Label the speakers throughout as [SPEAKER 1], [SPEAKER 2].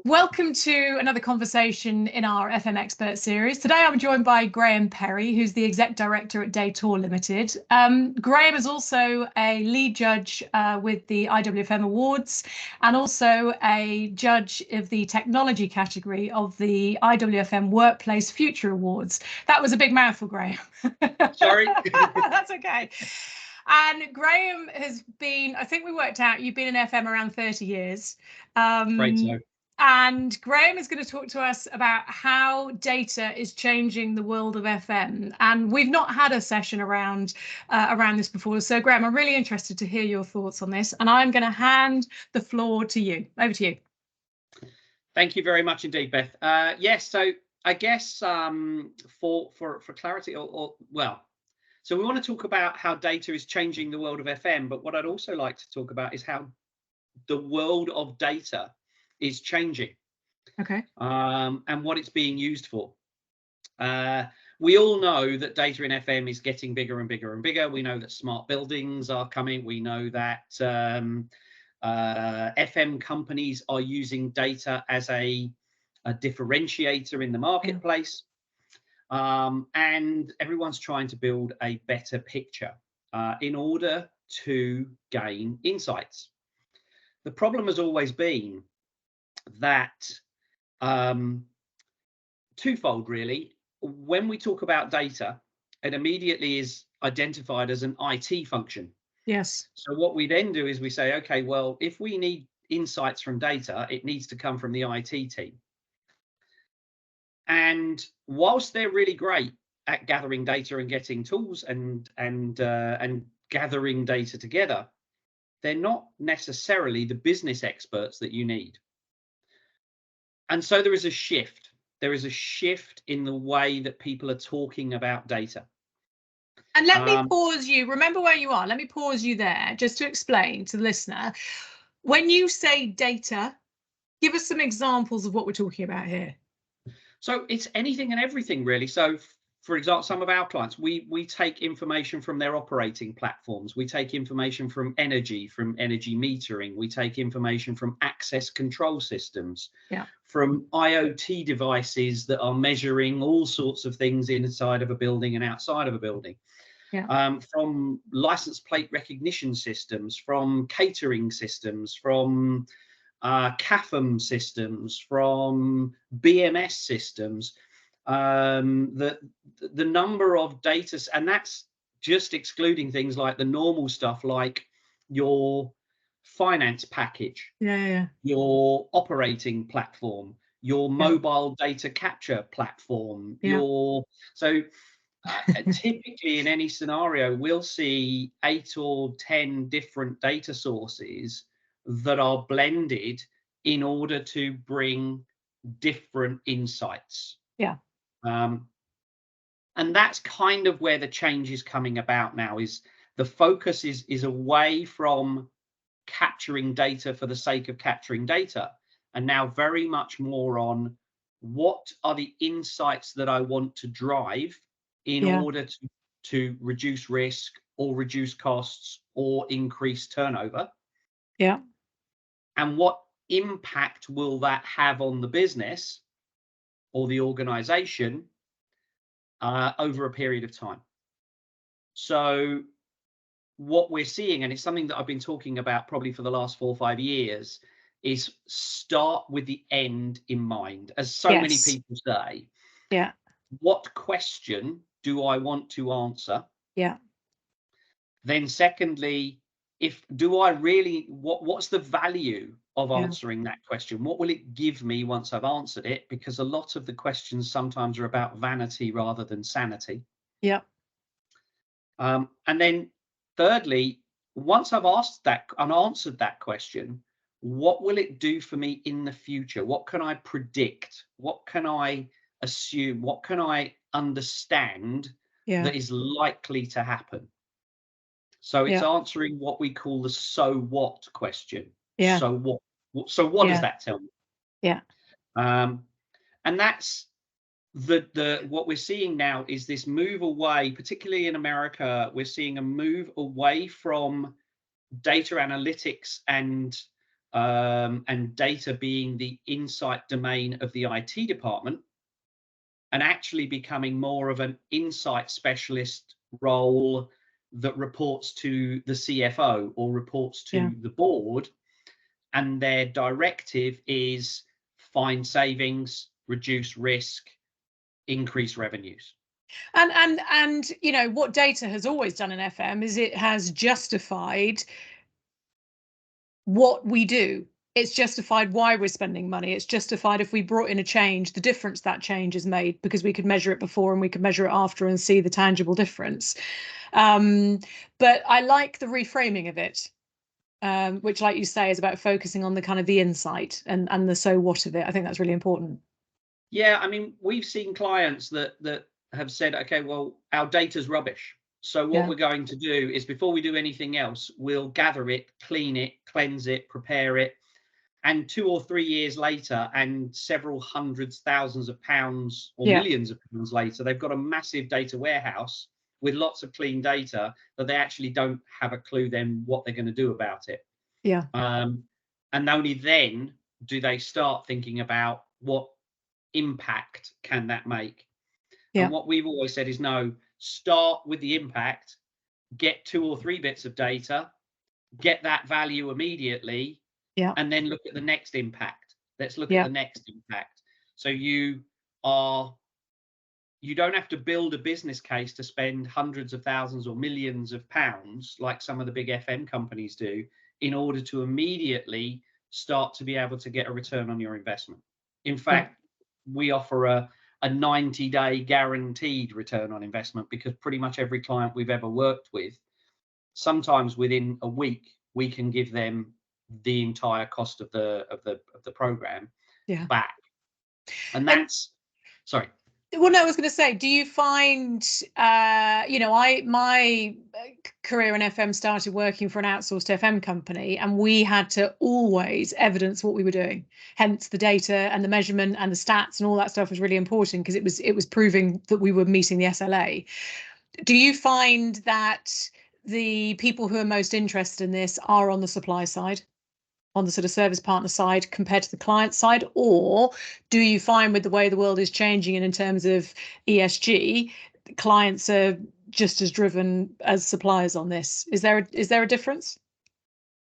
[SPEAKER 1] Welcome to another conversation in our FM Expert series. Today I'm joined by Graham Perry, who's the Exec Director at Datore Ltd. Graham is also a lead judge with the IWFM Awards and also a judge of the technology category of the IWFM Workplace Future Awards. That was a big mouthful, Graham.
[SPEAKER 2] Sorry.
[SPEAKER 1] That's okay. And Graham has been, I think we worked out, you've been in FM around 30 years.
[SPEAKER 2] Right, so.
[SPEAKER 1] And Graham is going to talk to us about how data is changing the world of FM. And we've not had a session around this before. So Graham, I'm really interested to hear your thoughts on this. And I'm going to hand the floor to you. Over to you.
[SPEAKER 2] Thank you very much indeed, Beth. Yes, so I guess for clarity, so we want to talk about how data is changing the world of FM. But what I'd also like to talk about is how the world of data is changing,
[SPEAKER 1] okay,
[SPEAKER 2] and what it's being used for. We all know that data in FM is getting bigger and bigger and bigger. We know that smart buildings are coming. We know that FM companies are using data as a differentiator in the marketplace, and everyone's trying to build a better picture in order to gain insights. The problem has always been that twofold, really. When we talk about data, it immediately is identified as an IT function.
[SPEAKER 1] Yes.
[SPEAKER 2] So what we then do is we say, okay, well, if we need insights from data, it needs to come from the IT team. And whilst they're really great at gathering data and getting tools and gathering data together, they're not necessarily the business experts that you need. And so there is a shift. There is a shift in the way that people are talking about data.
[SPEAKER 1] And let me pause you. Remember where you are. Let me pause you there just to explain to the listener. When you say data, give us some examples of what we're talking about here.
[SPEAKER 2] So it's anything and everything, really. So, for example, some of our clients, we take information from their operating platforms. We take information from energy metering. We take information from access control systems, from IoT devices that are measuring all sorts of things inside of a building and outside of a building, from license plate recognition systems, from catering systems, from CAFM systems, from BMS systems. The number of data, and that's just excluding things like the normal stuff like your finance package, your operating platform, your mobile data capture platform, typically in any scenario we'll see 8 or 10 different data sources that are blended in order to bring different insights. And that's kind of where the change is coming about now. Is the focus is away from capturing data for the sake of capturing data, and now very much more on what are the insights that I want to drive in order to reduce risk or reduce costs or increase turnover. And what impact will that have on the business or the organization over a period of time? So what we're seeing, and it's something that I've been talking about probably for the last 4 or 5 years, is start with the end in mind. As so many people say, what question do I want to answer? Then secondly, what's the value of answering that question? What will it give me once I've answered it? Because a lot of the questions sometimes are about vanity rather than sanity. And then thirdly, once I've asked that and answered that question, what will it do for me in the future? What can I predict? What can I assume? What can I understand that is likely to happen? So it's answering what we call the so what question. So what does that tell me? And that's what we're seeing now is this move away, particularly in America. We're seeing a move away from data analytics and and data being the insight domain of the IT department, and actually becoming more of an insight specialist role that reports to the CFO or reports to the board, and their directive is find savings, reduce risk, increase revenues.
[SPEAKER 1] And you know what data has always done in FM is it has justified what we do. It's justified why we're spending money. It's justified if we brought in a change, the difference that change has made, because we could measure it before and we could measure it after and see the tangible difference. But I like the reframing of it, which, like you say, is about focusing on the kind of the insight and the so what of it. I think that's really important.
[SPEAKER 2] Yeah, I mean, we've seen clients that have said, okay, well, our data's rubbish. So what we're going to do is, before we do anything else, we'll gather it, clean it, cleanse it, prepare it. And 2 or 3 years later, and several hundreds, thousands of pounds or millions of pounds later, they've got a massive data warehouse with lots of clean data that they actually don't have a clue then what they're going to do about it.
[SPEAKER 1] Yeah.
[SPEAKER 2] And only then do they start thinking about what impact can that make. And what we've always said is, no, start with the impact, get 2 or 3 bits of data, get that value immediately, and then look at the next impact. Let's look at the next impact. So you don't have to build a business case to spend hundreds of thousands or millions of pounds like some of the big FM companies do in order to immediately start to be able to get a return on your investment. In fact, we offer a 90-day guaranteed return on investment, because pretty much every client we've ever worked with, sometimes within a week, we can give them the entire cost of the program back. And that's
[SPEAKER 1] Well, no, I was going to say, do you find, you know, my career in FM started working for an outsourced FM company, and we had to always evidence what we were doing. Hence, the data and the measurement and the stats and all that stuff was really important, because it was proving that we were meeting the SLA. Do you find that the people who are most interested in this are on the supply side, on the sort of service partner side, compared to the client side? Or do you find, with the way the world is changing and in terms of ESG, clients are just as driven as suppliers on this? Is there a difference?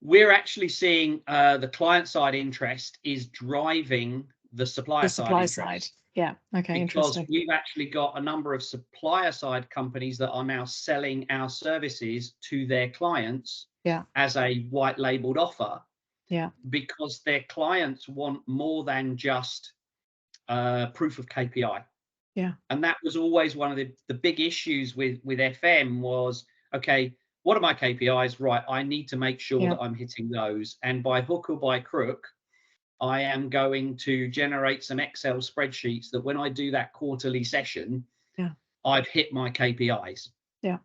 [SPEAKER 2] We're actually seeing the client side interest is driving the supplier side.
[SPEAKER 1] Yeah. Okay.
[SPEAKER 2] Because
[SPEAKER 1] interesting.
[SPEAKER 2] we've actually got a number of supplier side companies that are now selling our services to their clients as a white labeled offer.
[SPEAKER 1] Yeah.
[SPEAKER 2] Because their clients want more than just proof of KPI.
[SPEAKER 1] Yeah.
[SPEAKER 2] And that was always one of the big issues with FM was, okay, what are my KPIs? Right, I need to make sure that I'm hitting those. And by hook or by crook, I am going to generate some Excel spreadsheets that when I do that quarterly session, I've hit my KPIs.
[SPEAKER 1] Yeah.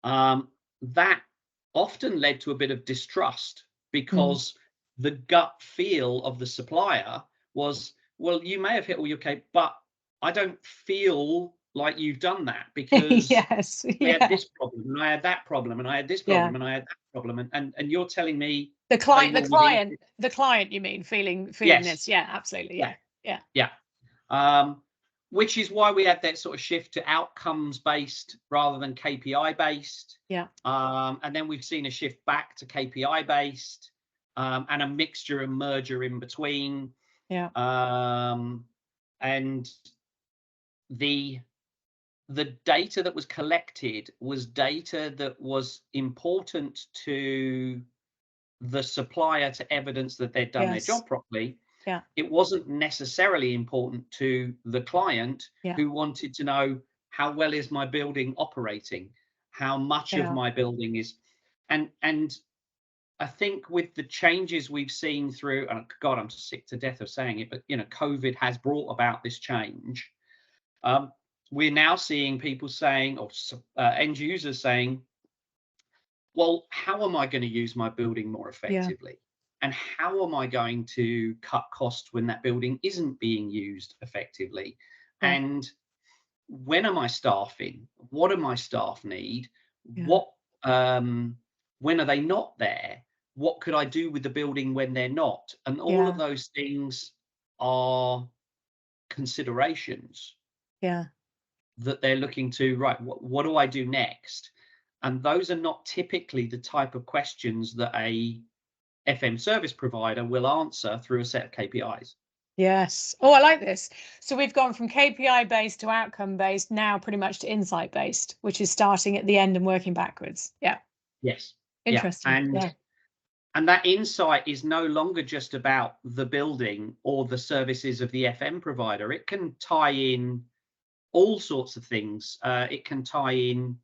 [SPEAKER 2] That often led to a bit of distrust, because the gut feel of the supplier was, well, you may have hit all your KPIs, but I don't feel like you've done that, because I had this problem and I had that problem and I had this problem and I had that problem, and you're telling me
[SPEAKER 1] the client, you mean, feeling this? Yeah, absolutely.
[SPEAKER 2] Which is why we had that sort of shift to outcomes based rather than KPI based. And then we've seen a shift back to KPI based, and a mixture and merger in between. And the data that was collected was data that was important to the supplier to evidence that they'd done their job properly. It wasn't necessarily important to the client, who wanted to know, how well is my building operating? How much of my building is, and I think with the changes we've seen through, and God, I'm sick to death of saying it, but you know, COVID has brought about this change. We're now seeing people saying, or end users saying, well, how am I going to use my building more effectively? And how am I going to cut costs when that building isn't being used effectively? And when am I staffing? What do my staff need? What when are they not there? what could I do with the building when they're not? And all
[SPEAKER 1] Yeah.
[SPEAKER 2] of those things are considerations
[SPEAKER 1] Yeah.
[SPEAKER 2] that they're looking to, right, what do I do next? And those are not typically the type of questions that a FM service provider will answer through a set of KPIs.
[SPEAKER 1] Yes. Oh, I like this. So we've gone from KPI based to outcome based, now pretty much to insight based, which is starting at the end and working backwards. Yeah.
[SPEAKER 2] Yes. Yeah.
[SPEAKER 1] Interesting. Yeah.
[SPEAKER 2] And that insight is no longer just about the building or the services of the FM provider. It can tie in all sorts of things. It can tie in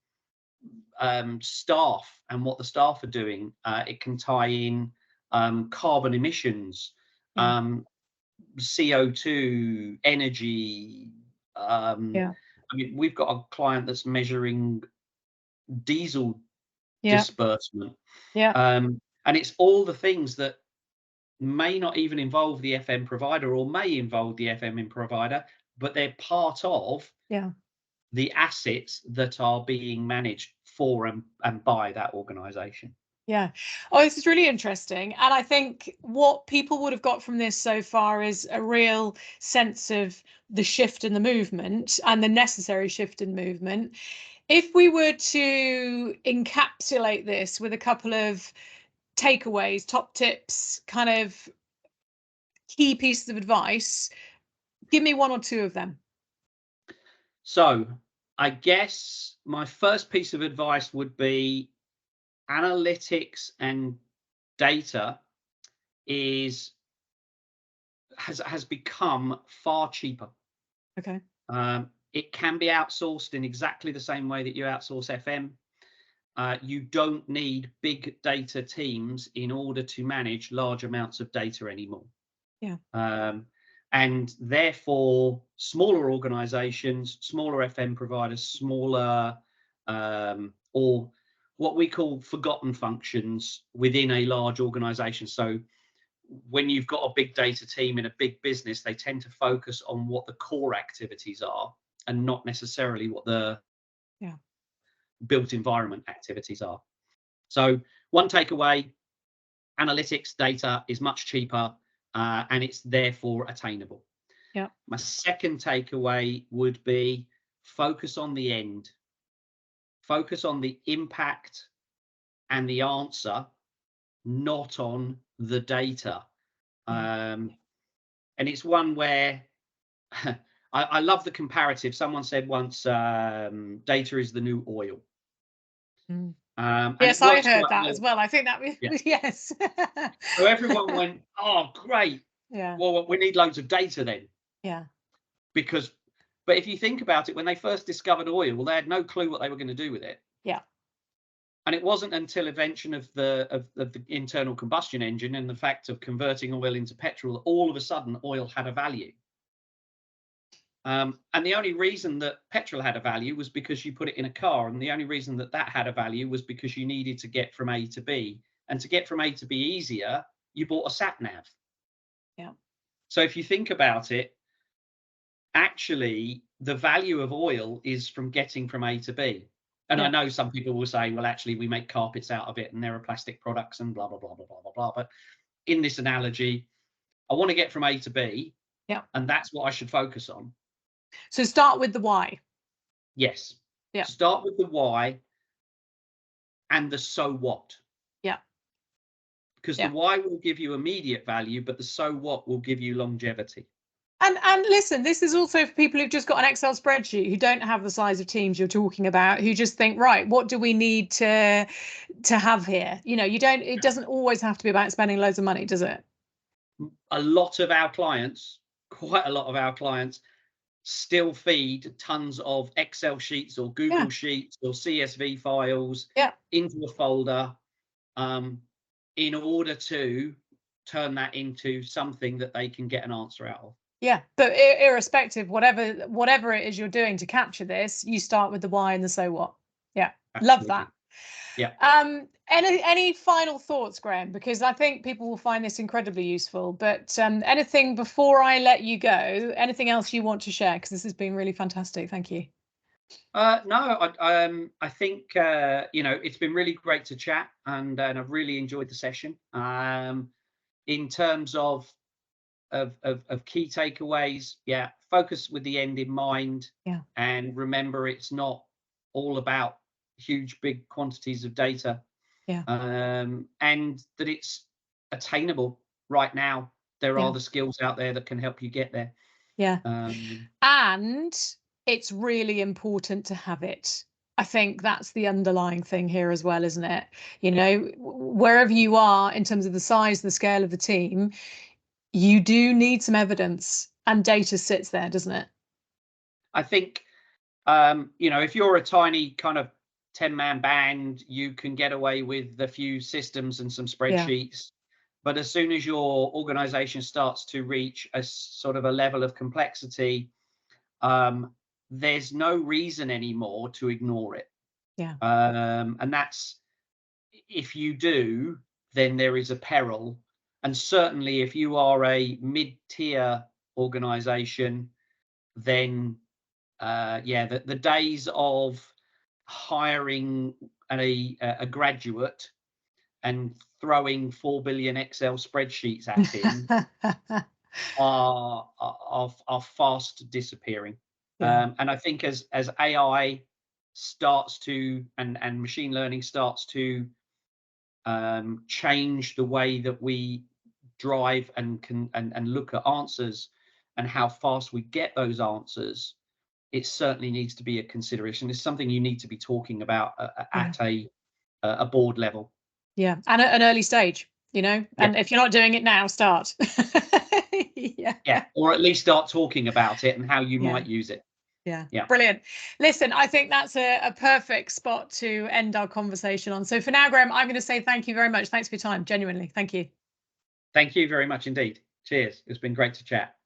[SPEAKER 2] staff and what the staff are doing. It can tie in carbon emissions,
[SPEAKER 1] Yeah.
[SPEAKER 2] CO2, energy.
[SPEAKER 1] Yeah.
[SPEAKER 2] I mean, we've got a client that's measuring diesel
[SPEAKER 1] Yeah.
[SPEAKER 2] disbursement.
[SPEAKER 1] Yeah.
[SPEAKER 2] And it's all the things that may not even involve the FM provider or may involve the FM provider, but they're part of
[SPEAKER 1] Yeah.
[SPEAKER 2] the assets that are being managed for and by that organization.
[SPEAKER 1] Yeah. Oh, this is really interesting. And I think what people would have got from this so far is a real sense of the shift in the movement and the necessary shift in movement. If we were to encapsulate this with a couple of takeaways, top tips, kind of key pieces of advice, give me one or two of them.
[SPEAKER 2] So I guess my first piece of advice would be analytics and data has become far cheaper.
[SPEAKER 1] Okay.
[SPEAKER 2] It can be outsourced in exactly the same way that you outsource FM. You don't need big data teams in order to manage large amounts of data anymore.
[SPEAKER 1] Yeah.
[SPEAKER 2] And therefore, smaller organizations, smaller FM providers, smaller or what we call forgotten functions within a large organization. So when you've got a big data team in a big business, they tend to focus on what the core activities are and not necessarily what the built environment activities are. So one takeaway, analytics data is much cheaper and it's therefore attainable.
[SPEAKER 1] Yeah.
[SPEAKER 2] My second takeaway would be focus on the end, focus on the impact and the answer, not on the data. And it's one where I love the comparative. Someone said once, data is the new oil.
[SPEAKER 1] Yes, I heard that as well. I think that was, yes.
[SPEAKER 2] So everyone went, oh, great.
[SPEAKER 1] Yeah.
[SPEAKER 2] Well, we need loads of data then.
[SPEAKER 1] Yeah.
[SPEAKER 2] But if you think about it, when they first discovered oil, well, they had no clue what they were going to do with it.
[SPEAKER 1] Yeah.
[SPEAKER 2] And it wasn't until invention of the internal combustion engine and the fact of converting oil into petrol that all of a sudden oil had a value. And the only reason that petrol had a value was because you put it in a car. And the only reason that that had a value was because you needed to get from A to B. And to get from A to B easier, you bought a sat nav.
[SPEAKER 1] Yeah.
[SPEAKER 2] So if you think about it, actually, the value of oil is from getting from A to B. And I know some people will say, well, actually, we make carpets out of it and there are plastic products and blah, blah, blah, blah, blah, blah, blah. But in this analogy, I want to get from A to B. Yeah. And that's what I should focus on.
[SPEAKER 1] So start with the why.
[SPEAKER 2] Yes.
[SPEAKER 1] Yeah.
[SPEAKER 2] Start with the why and the so what.
[SPEAKER 1] Yeah.
[SPEAKER 2] Because the why will give you immediate value, but the so what will give you longevity.
[SPEAKER 1] And listen, this is also for people who've just got an Excel spreadsheet, who don't have the size of teams you're talking about, who just think, right, what do we need to have here? You know, it doesn't always have to be about spending loads of money, does it?
[SPEAKER 2] A lot of our clients, quite a lot of our clients, still feed tons of Excel sheets or Google Sheets or CSV files into a folder in order to turn that into something that they can get an answer out of.
[SPEAKER 1] Yeah, but irrespective, whatever it is you're doing to capture this, you start with the why and the so what. Yeah, absolutely. Love that.
[SPEAKER 2] Yeah.
[SPEAKER 1] Any final thoughts, Graham? Because I think people will find this incredibly useful. But anything before I let you go? Anything else you want to share? Because this has been really fantastic. Thank you.
[SPEAKER 2] No, I think it's been really great to chat, and I've really enjoyed the session. In terms of key takeaways, yeah, focus with the end in mind,
[SPEAKER 1] Yeah.
[SPEAKER 2] and remember it's not all about huge big quantities of data,
[SPEAKER 1] Yeah.
[SPEAKER 2] and that it's attainable right now. There
[SPEAKER 1] Yeah.
[SPEAKER 2] are the skills out there that can help you get there.
[SPEAKER 1] Yeah.
[SPEAKER 2] Um,
[SPEAKER 1] And it's really important to have it. I think that's the underlying thing here as well, isn't it? You know, wherever you are in terms of the size, the scale of the team, you do need some evidence, and data sits there, doesn't it?
[SPEAKER 2] I think if you're a tiny kind of 10-man band, you can get away with a few systems and some
[SPEAKER 1] Yeah.
[SPEAKER 2] spreadsheets. But as soon as your organization starts to reach a sort of a level of complexity, there's no reason anymore to ignore it.
[SPEAKER 1] Yeah.
[SPEAKER 2] And that's, if you do, then there is a peril. And certainly if you are a mid-tier organization, then the days of hiring a graduate and throwing 4 billion Excel spreadsheets at him are fast disappearing.
[SPEAKER 1] Yeah.
[SPEAKER 2] And I think as AI starts to and machine learning starts to change the way that we drive and can and look at answers and how fast we get those answers, it certainly needs to be a consideration. It's something you need to be talking about
[SPEAKER 1] Yeah.
[SPEAKER 2] at a board level.
[SPEAKER 1] Yeah. And at an early stage,
[SPEAKER 2] Yeah.
[SPEAKER 1] and if you're not doing it now, start. Yeah.
[SPEAKER 2] Yeah, or at least start talking about it and how you
[SPEAKER 1] Yeah.
[SPEAKER 2] might use it.
[SPEAKER 1] Yeah.
[SPEAKER 2] Yeah.
[SPEAKER 1] Brilliant. Listen, I think that's a perfect spot to end our conversation on. So for now, Graham, I'm going to say thank you very much. Thanks for your time. Genuinely. Thank you.
[SPEAKER 2] Thank you very much indeed. Cheers. It's been great to chat.